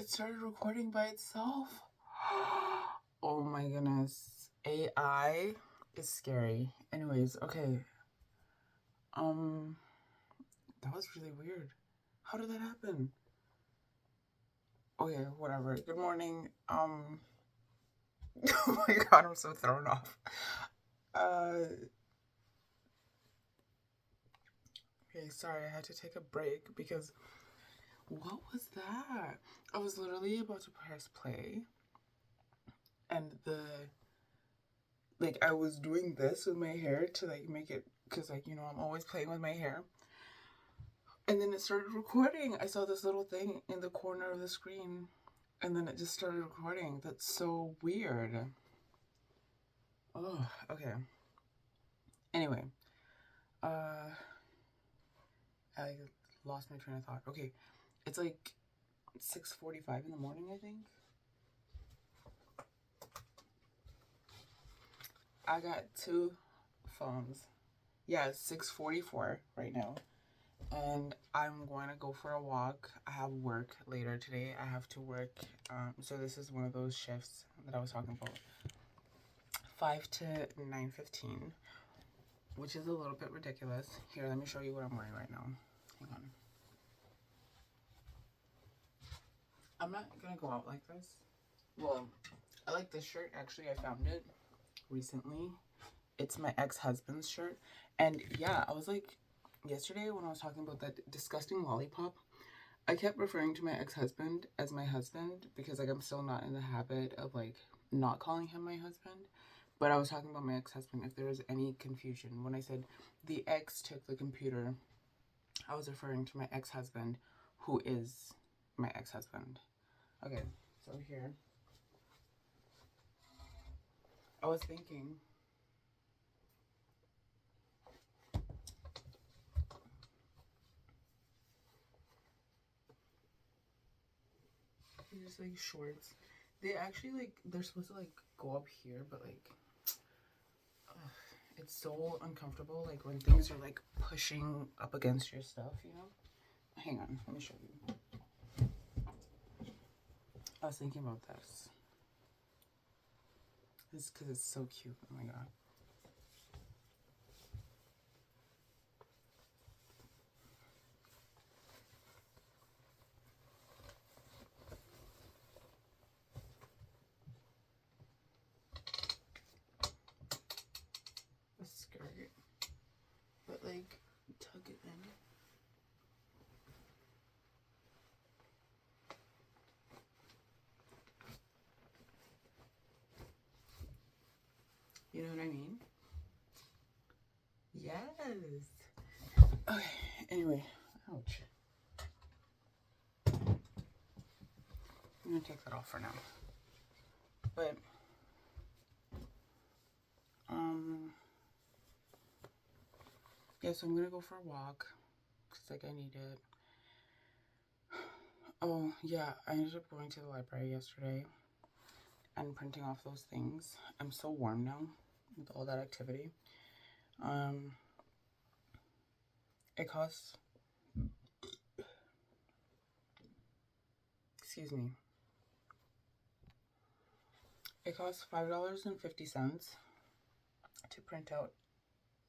It started recording by itself. Oh my goodness. AI is scary. Anyways, okay. Um, that was really weird. How did that happen? Okay, whatever. Good morning. Oh my god, I'm so thrown off. Uh, okay, sorry, I had to take a break because what was that? I was literally about to press play and I was doing this with my hair to like make it, because like, I'm always playing with my hair. And then it started recording. I saw this little thing in the corner of the screen and then it just started recording. That's so weird. Oh, okay. Anyway, uh, I lost my train of thought. Okay, it's like 6:45 in the morning, I think. I got two phones. Yeah, it's 6:44 right now. And I'm going to go for a walk. I have work later today. I have to work. So this is one of those shifts that I was talking about. 5 to 9:15, which is a little bit ridiculous. Here, let me show you what I'm wearing right now. Hang on. I'm not gonna go out like this. Well, I like this shirt. Actually, I found it recently. It's my ex-husband's shirt. And yeah, I was like, yesterday when I was talking about that disgusting lollipop, I kept referring to my ex-husband as my husband because like I'm still not in the habit of like not calling him my husband. But I was talking about my ex-husband. If there was any confusion, when I said the ex took the computer, I was referring to my ex-husband, who is my ex-husband. Okay, so here, I was thinking, these like shorts. They actually like, they're supposed to like go up here, but like, ugh, it's so uncomfortable. Like when things are like pushing up against your stuff, Hang on, let me show you. I was thinking about this. This because it's so cute. Oh my god. A skirt, but like tuck it in. You know what I mean? Yes. Okay. Anyway, ouch. I'm gonna take that off for now. But yeah. So I'm gonna go for a walk because like I need it. Oh yeah, I ended up going to the library yesterday and printing off those things. I'm so warm now with all that activity. Um, it costs. Excuse me. It costs $5.50 to print out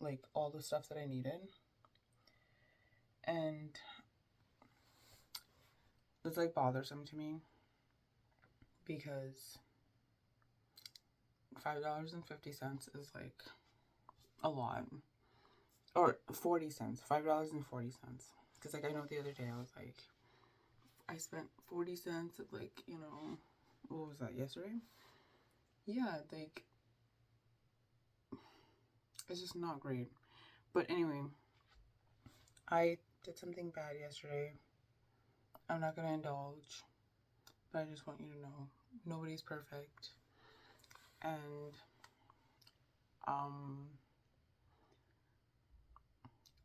like all the stuff that I needed, and it's like bothersome to me because $5.50 is like a lot, or 40 cents, $5.40. Because like I know the other day I was like, I spent 40 cents of like, what was that, yesterday? Yeah, like it's just not great. But anyway, I did something bad yesterday. I'm not gonna indulge, but I just want you to know nobody's perfect. And um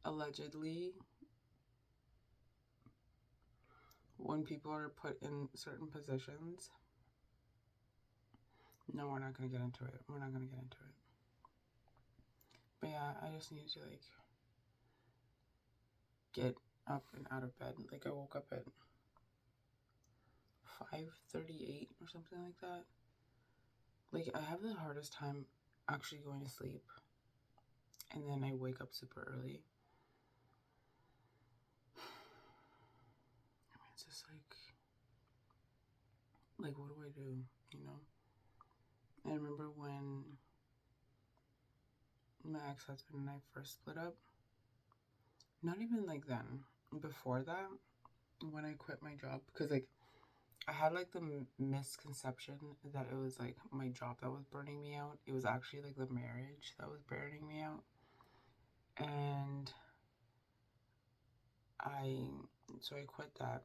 allegedly, when people are put in certain positions, no, we're not gonna get into it. We're not gonna get into it. But yeah, I just need to like get up and out of bed. Like I woke up at 5:38 or something like that. Like, I have the hardest time actually going to sleep, and then I wake up super early. I mean, it's just like what do I do, you know? I remember when my ex-husband and I first split up, not even like then, before that, when I quit my job, because like I had like the misconception that it was like my job that was burning me out. It was actually like the marriage that was burning me out. And so I quit that.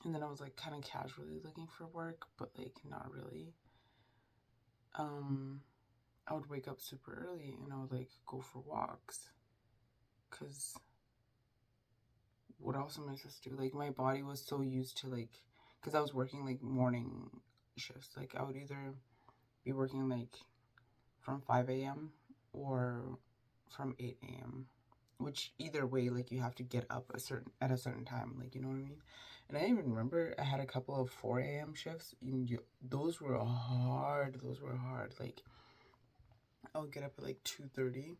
And then I was like kind of casually looking for work, but like not really. I would wake up super early and I would like go for walks. Cause what else am I supposed to do? Like my body was so used to like, cause I was working like morning shifts. Like I would either be working like from 5 a.m. or from 8 a.m. Which either way, like you have to get up at a certain time, like you know what I mean. And I even remember I had a couple of 4 a.m. shifts. Those were hard. Those were hard. Like I would get up at like 2:30,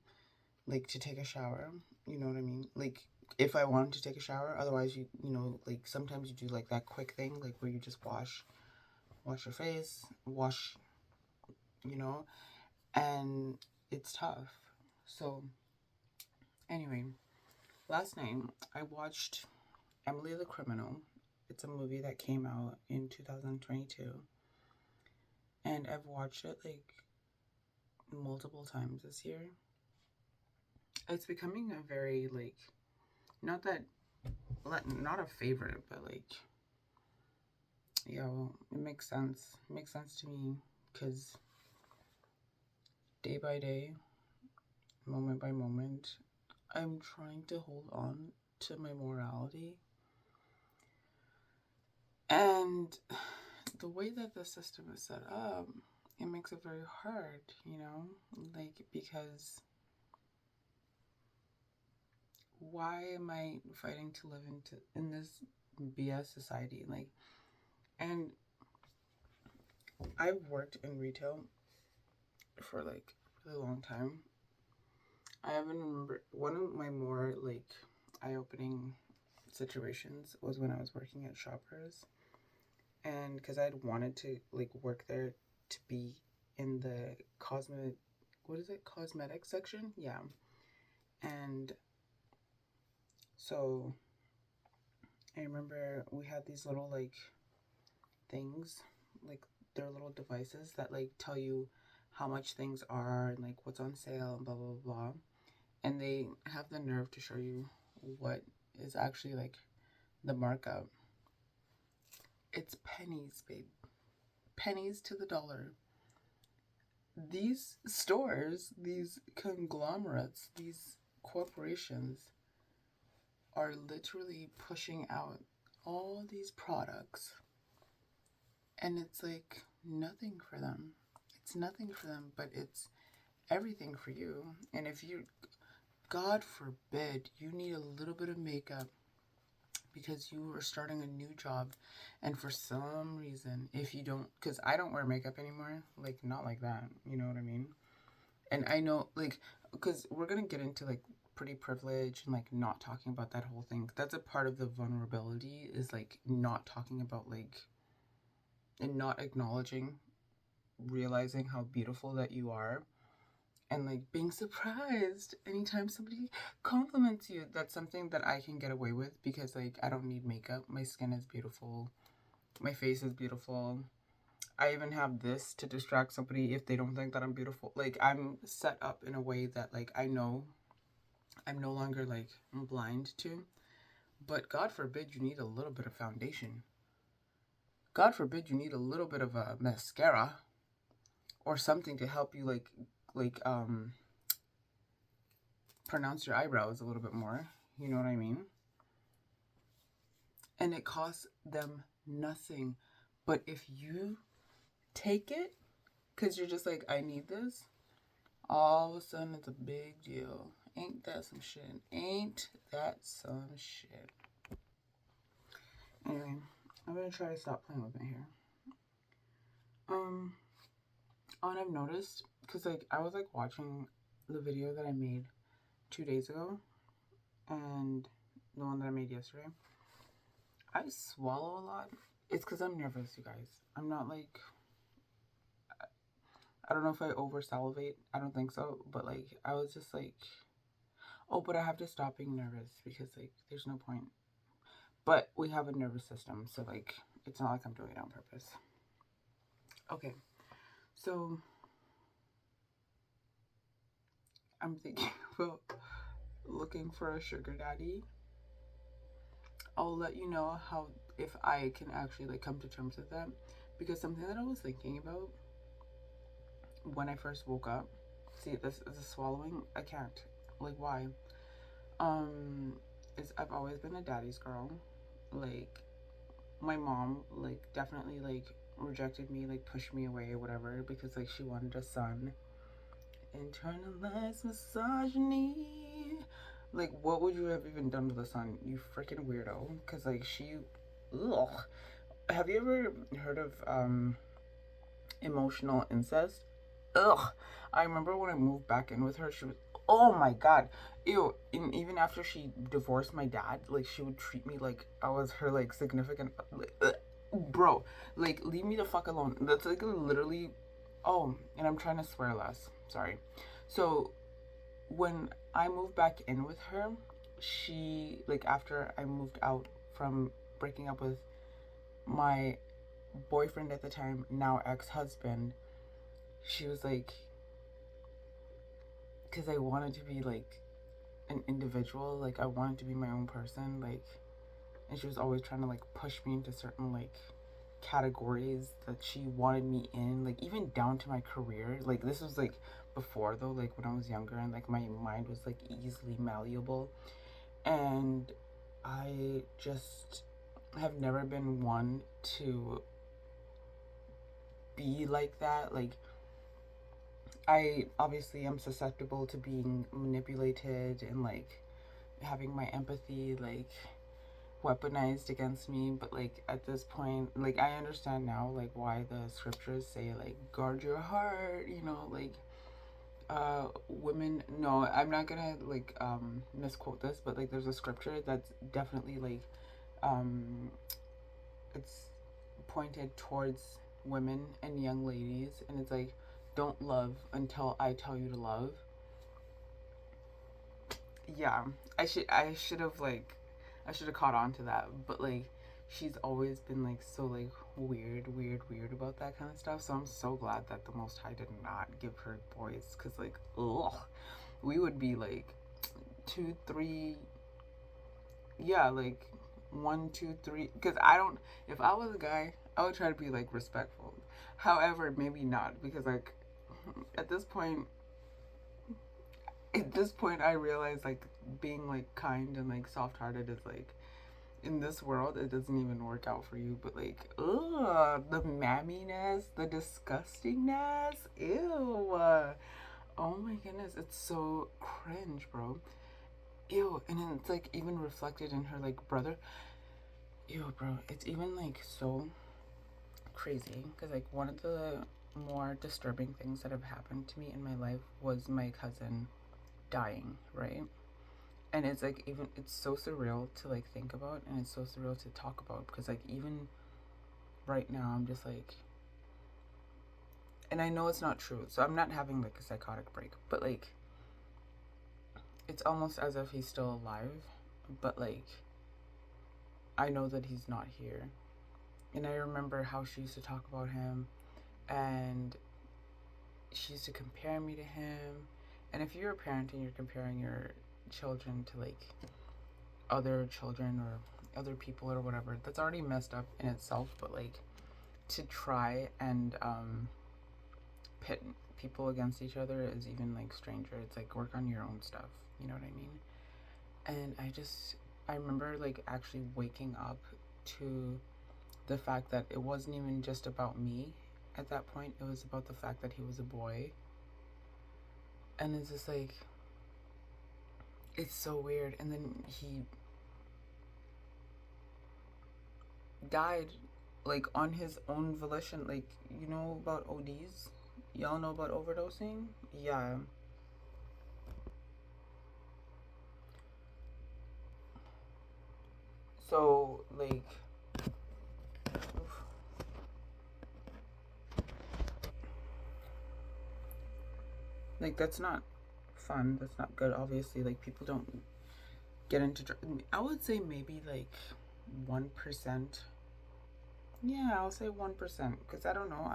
like to take a shower. You know what I mean? Like if I wanted to take a shower. Otherwise, you know, like sometimes you do like that quick thing, like where you just wash your face, you know, and it's tough. So anyway, last night I watched Emily the Criminal. It's a movie that came out in 2022. And I've watched it like multiple times this year. It's becoming a very like, not a favorite, but like, yeah, well, it makes sense. It makes sense to me because day by day, moment by moment, I'm trying to hold on to my morality. And the way that the system is set up, it makes it very hard, you know, like, because why am I fighting to live in this BS society? Like, and I've worked in retail for like a really long time. I even remember one of my more like eye-opening situations was when I was working at Shoppers, and because I'd wanted to like work there to be in the cosmetic section, yeah. And so I remember we had these little like things, like they're little devices that like tell you how much things are and like what's on sale and blah blah blah. And they have the nerve to show you what is actually like the markup. It's pennies, babe. Pennies to the dollar. These stores, these conglomerates, these corporations are literally pushing out all these products, and it's like nothing for them. It's nothing for them, but it's everything for you. And if you, God forbid, you need a little bit of makeup because you are starting a new job, and for some reason, if you don't, because I don't wear makeup anymore, like not like that, you know what I mean? And I know, like, because we're gonna get into like pretty privilege and like not talking about that whole thing. That's a part of the vulnerability, is like not talking about like, and not acknowledging, realizing how beautiful that you are, and like being surprised anytime somebody compliments you. That's something that I can get away with because like I don't need makeup. My skin is beautiful. My face is beautiful. I even have this to distract somebody if they don't think that I'm beautiful. Like I'm set up in a way that like I know I'm no longer like blind to. But God forbid you need a little bit of foundation. God forbid you need a little bit of a mascara or something to help you like pronounce your eyebrows a little bit more. You know what I mean? And it costs them nothing. But if you take it because you're just like, I need this, all of a sudden it's a big deal. Ain't that some shit? Ain't that some shit? Anyway, I I'm gonna try to stop playing with my hair. And I've noticed, because like I was like watching the video that I made 2 days ago and the one that I made yesterday. I swallow a lot. It's because I'm nervous, you guys. I'm not like, I don't know if I over salivate. I don't think so. But like, I was just like, oh, but I have to stop being nervous because like, there's no point. But we have a nervous system. So like, it's not like I'm doing it on purpose. Okay. So I'm thinking about looking for a sugar daddy. I'll let you know how, if I can actually like come to terms with that, because something that I was thinking about when I first woke up, see, this is a swallowing, I can't, like, why, is I've always been a daddy's girl. Like, my mom like definitely like rejected me, like pushed me away or whatever, because like she wanted a son. Internalized misogyny. Like, what would you have even done to the son, you freaking weirdo? Because like she, ugh. Have you ever heard of emotional incest? Ugh. I remember when I moved back in with her, she was, oh my god, ew. And even after she divorced my dad, like she would treat me like I was her like significant, bro, like leave me the fuck alone. That's like literally, oh, and I'm trying to swear less, sorry. So when I moved back in with her, she, like after I moved out from breaking up with my boyfriend at the time, now ex-husband, she was like, because I wanted to be like an individual, like I wanted to be my own person, like, and she was always trying to like push me into certain like categories that she wanted me in, like even down to my career. Like this was like before though, like when I was younger, and like my mind was like easily malleable, and I just have never been one to be like that. Like I obviously am susceptible to being manipulated and like having my empathy like weaponized against me, but like at this point, like I understand now like why the scriptures say like guard your heart, you know, like women, no, I'm not gonna like misquote this, but like there's a scripture that's definitely like it's pointed towards women and young ladies, and it's like, don't love until I tell you to love. Yeah, I should have caught on to that, but like she's always been like so like weird about that kind of stuff. So I'm so glad that the Most High did not give her boys, because like, ugh, we would be like 2, 3, yeah, like 1, 2, 3. Because I don't, if I was a guy, I would try to be like respectful. However, maybe not, because like at this point, I realize like being like kind and like soft-hearted is like, in this world it doesn't even work out for you. But like, ugh, the mamminess, the disgustingness, ew, oh my goodness, it's so cringe, bro. Ew. And then it's like even reflected in her like brother. Ew, bro, it's even like so crazy, because like one of the more disturbing things that have happened to me in my life was my cousin dying, right? And it's like, even, it's so surreal to like think about, and it's so surreal to talk about, because like even right now I'm just like, and I know it's not true, so I'm not having like a psychotic break, but like it's almost as if he's still alive, but like I know that he's not here. And I remember how she used to talk about him, and she used to compare me to him. And if you're a parent and you're comparing your children to like other children or other people or whatever, that's already messed up in itself. But like to try and pit people against each other is even like stranger. It's like, work on your own stuff, you know what I mean? And I remember like actually waking up to the fact that it wasn't even just about me at that point. It was about the fact that he was a boy. And it's just like, it's so weird. And then died like on his own volition. Like, you know about ODs? Y'all know about overdosing? Yeah. So like that's not fun. That's not good. Obviously, like people don't get into I would say maybe like 1%. Yeah, I'll say 1% because I don't know.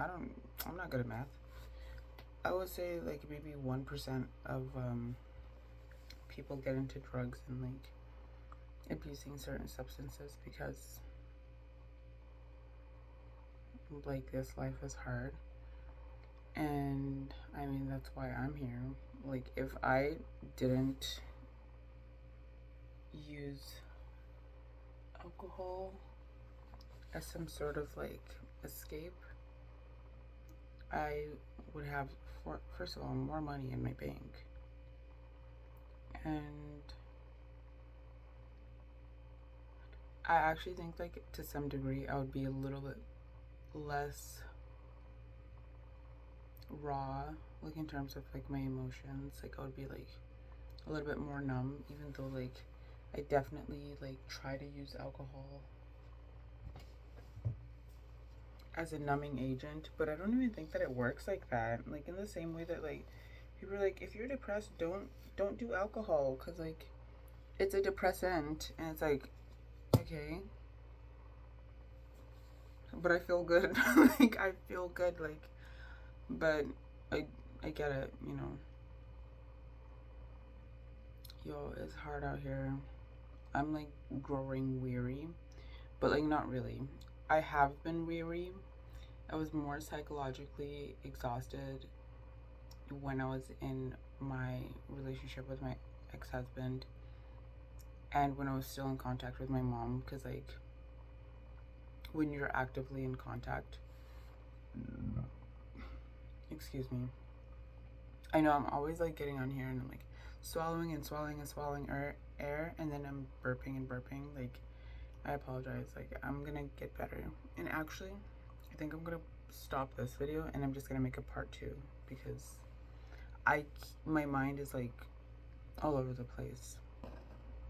I'm not good at math. I would say like maybe 1% of people get into drugs and like abusing certain substances because like this life is hard. And I mean, that's why I'm here. Like, if I didn't use alcohol as some sort of like escape, I would have, first of all, more money in my bank. And I actually think, like, to some degree, I would be a little bit less raw, like, in terms of like my emotions. Like, I would be like a little bit more numb, even though, like, I definitely like try to use alcohol as a numbing agent, but I don't even think that it works like that. Like in the same way that like people are like, if you're depressed, don't do alcohol because like it's a depressant, and it's like, okay, but I feel good. Like I feel good, like, but I I get it, you know. Yo, it's hard out here. I'm like growing weary, but like not really. I have been weary. I was more psychologically exhausted when I was in my relationship with my ex-husband and when I was still in contact with my mom, because like when you're actively in contact, excuse me, I know I'm always like getting on here and I'm like swallowing and swallowing and swallowing air and then I'm burping and burping. Like, I apologize. Like, I'm gonna get better. And actually, I think I'm gonna stop this video and I'm just gonna make a part 2 because my mind is like all over the place.